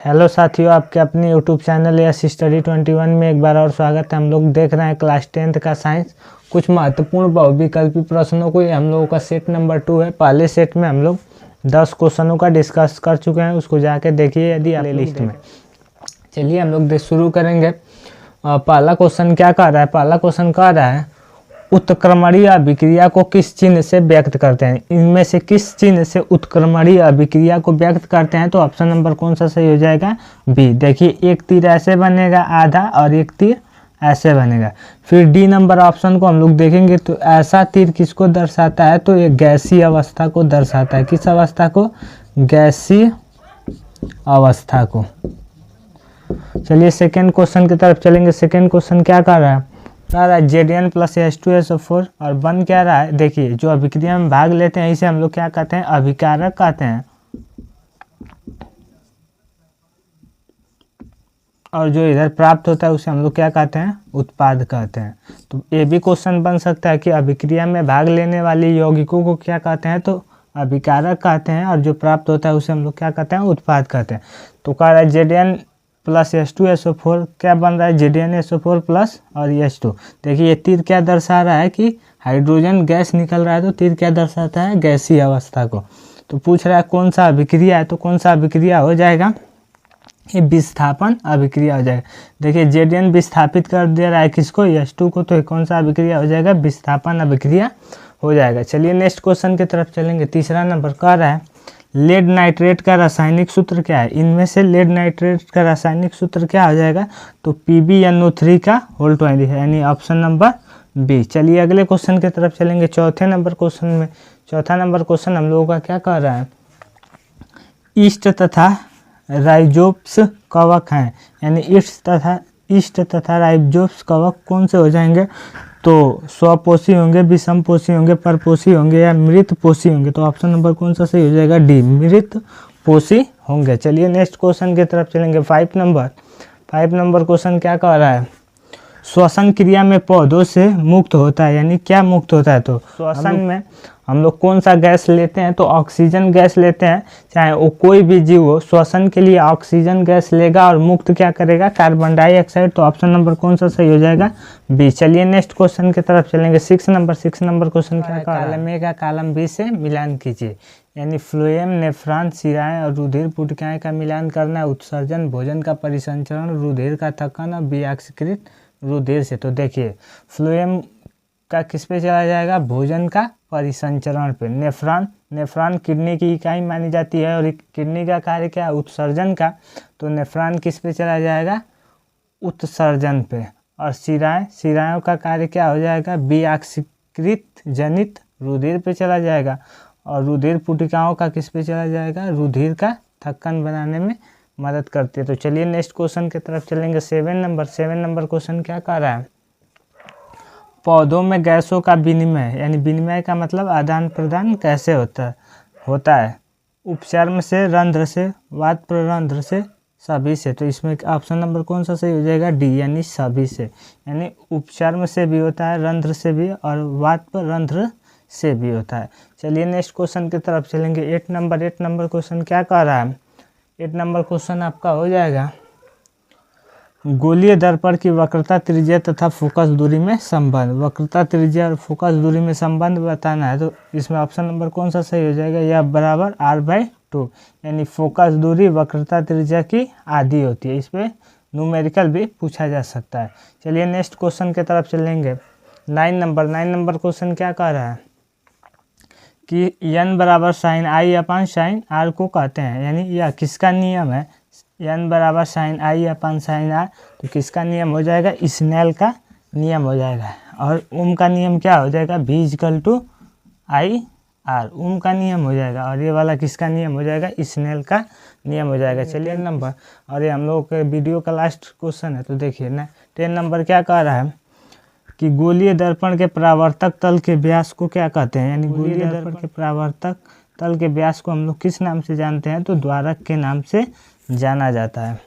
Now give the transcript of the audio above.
Hello साथियों, आपके अपने यूट्यूब चैनल या स्टडी 21 में एक बार और स्वागत है। हम लोग देख रहे हैं क्लास 10th का साइंस। कुछ महत्वपूर्ण बहुविकल्पी प्रश्नों को, ये हम लोगों का सेट नंबर 2 है। पहले सेट में हम लोग 10 क्वेश्चनों का डिस्कस कर चुके हैं, उसको जाके देखिए यदि आप लिस्ट में। चलिए हम लोग शुरू करेंगे। पहला क्वेश्चन क्या कह रहा है? पहला क्वेश्चन कह रहा है उत्क्रमणीय अभिक्रिया को किस चिन्ह से व्यक्त करते हैं? इनमें से किस चिन्ह से उत्क्रमणीय अभिक्रिया को व्यक्त करते हैं? तो ऑप्शन नंबर कौन सा सही हो जाएगा? बी। देखिए, एक तीर ऐसे बनेगा आधा और एक तीर ऐसे बनेगा। फिर डी नंबर ऑप्शन को हम लोग देखेंगे तो ऐसा तीर किसको दर्शाता है? तो ये गैसीय अवस्था को दर्शाता है। किस अवस्था को? गैसीय अवस्था को। चलिए सेकेंड क्वेश्चन की तरफ चलेंगे। सेकेंड क्वेश्चन क्या कर रहा है? कह रहा है Zn प्लस H2SO4 और बन क्या रहा है? देखिए, जो अभिक्रिया में भाग लेते हैं इसे हम लोग क्या कहते हैं? अभिकारक कहते हैं। और जो इधर प्राप्त होता है उसे हम लोग क्या कहते हैं? उत्पाद कहते हैं। तो ये भी क्वेश्चन बन सकता है कि अभिक्रिया में भाग लेने वाली यौगिकों को क्या कहते हैं? तो अभिकारक कहते हैं, और जो प्राप्त होता है उसे हम लोग क्या कहते हैं? उत्पाद कहते हैं। तो कह रहा है Zn प्लस H2SO4 क्या बन रहा है? ZnSO4 प्लस और H2। देखिए, ये तीर क्या दर्शा रहा है कि हाइड्रोजन गैस निकल रहा है। तो तीर क्या दर्शाता है? गैसीय अवस्था को। तो पूछ रहा है कौन सा अभिक्रिया है? तो कौन सा अभिक्रिया हो जाएगा? ये विस्थापन अभिक्रिया हो जाएगा। देखिए, Zn विस्थापित कर दे रहा है किसको? H2 को। तो कौन सा अभिक्रिया हो जाएगा? विस्थापन अभिक्रिया हो जाएगा। चलिए नेक्स्ट क्वेश्चन की तरफ चलेंगे। तीसरा नंबर कह रहा है लेड नाइट्रेट का रासायनिक सूत्र क्या है? इनमें से लेड नाइट्रेट का रासायनिक सूत्र क्या हो जाएगा? तो PbNO3 का होल 20 है, यानी ऑप्शन नंबर बी। चलिए अगले क्वेश्चन की तरफ चलेंगे। चौथे नंबर क्वेश्चन में, चौथा नंबर क्वेश्चन हम लोगों का क्या कह रहा है? ईस्ट तथा राइजोप्स कवक हैं, यानी ईस्ट तथा राइजोप्स कवक कौन से हो जाएंगे? तो स्वपोषी होंगे, विषमपोषी होंगे, परपोषी होंगे या मृतपोषी होंगे? तो ऑप्शन नंबर कौन सा सही हो जाएगा? डी, मृतपोषी होंगे। चलिए नेक्स्ट क्वेश्चन की तरफ चलेंगे। 5 नंबर क्वेश्चन क्या कह रहा है? श्वसन क्रिया में पौधों से मुक्त होता है, यानी क्या मुक्त होता है? तो श्वसन में हम लोग कौन सा गैस लेते हैं? तो ऑक्सीजन गैस लेते हैं। चाहे वो कोई भी जीव हो, श्वसन के लिए ऑक्सीजन गैस लेगा और मुक्त क्या करेगा? Carbon dioxide. तो ऑप्शन नंबर कौन सा सही हो जाएगा? बी। चलिए नेक्स्ट क्वेश्चन की तरफ चलेंगे। 6 नंबर क्वेश्चन क्या कह रहा है? कॉलम ए का कॉलम बी से मिलान कीजिए, यानी फ्लोएम, नेफ्रॉन, शिराएं और रुधिर पुटिकाएं का मिलान करना है। उत्सर्जन, भोजन का परिसंचरण, रुधिर का थक्कन और वियाक्षकृत रुधिर से। तो देखिए, फ्लोएम का किस पे चला जाएगा? भोजन का परिसंचरण पे। नेफ्रॉन किडनी की इकाई मानी जाती है और किडनी का कार्य क्या है? उत्सर्जन का। तो नेफ्रॉन किस पे चला जाएगा? उत्सर्जन पे। और शिराओं का कार्य क्या हो जाएगा? वियाक्षकृत जनित रुधिर पे चला जाएगा। और रुधिर पुटिकाओं का किस पे चला जाएगा? रुधिर का थक्कन बनाने में मदद करती है। तो चलिए नेक्स्ट क्वेश्चन की तरफ चलेंगे। 7 नंबर क्वेश्चन क्या कह रहा है? पौधों में गैसों का विनिमय, यानी विनिमय का मतलब आदान प्रदान कैसे होता है? उपचर्म से, रंध्र से, वात प्ररंध्र से, सभी से। तो इसमें ऑप्शन नंबर कौन सा सही हो जाएगा? डी, यानी सभी से। यानी उपचर्म से भी होता है, रंध्र से भी, और वात प्ररंध्र से भी होता है। चलिए नेक्स्ट क्वेश्चन की तरफ चलेंगे। 8 नंबर क्वेश्चन क्या कह रहा है? 8 नंबर क्वेश्चन आपका हो जाएगा गोलीय दर्पण की वक्रता, त्रिज्या तथा फोकस दूरी में संबंध। वक्रता, त्रिज्या और फोकस दूरी में संबंध बताना है। तो इसमें ऑप्शन नंबर कौन सा सही हो जाएगा? यह बराबर R/2, यानी फोकस दूरी वक्रता त्रिज्या की आधी होती है। इस पर न्यूमेरिकल भी पूछा जा सकता है। चलिए नेक्स्ट क्वेश्चन की तरफ चलेंगे। 9 नंबर क्वेश्चन क्या कह रहा है कि n बराबर साइन I अपन साइन R को कहते हैं, यानी यह किसका नियम है? n बराबर साइन I अपन साइन R। तो किसका नियम हो जाएगा? स्नेल का नियम हो जाएगा। और ओम का नियम क्या हो जाएगा? V I/R, ओम का नियम हो जाएगा। और ये वाला किसका नियम हो जाएगा? स्नेल का नियम हो जाएगा। चलिए नंबर, और ये हम लोग के वीडियो का लास्ट क्वेश्चन है। तो देखिए ना, 10 नंबर क्या कह रहा है कि गोलीय दर्पण के परावर्तक तल के व्यास को क्या कहते हैं? यानी गोलीय दर्पण के परावर्तक तल के व्यास को हम लोग किस नाम से जानते हैं? तो द्वारक के नाम से जाना जाता है।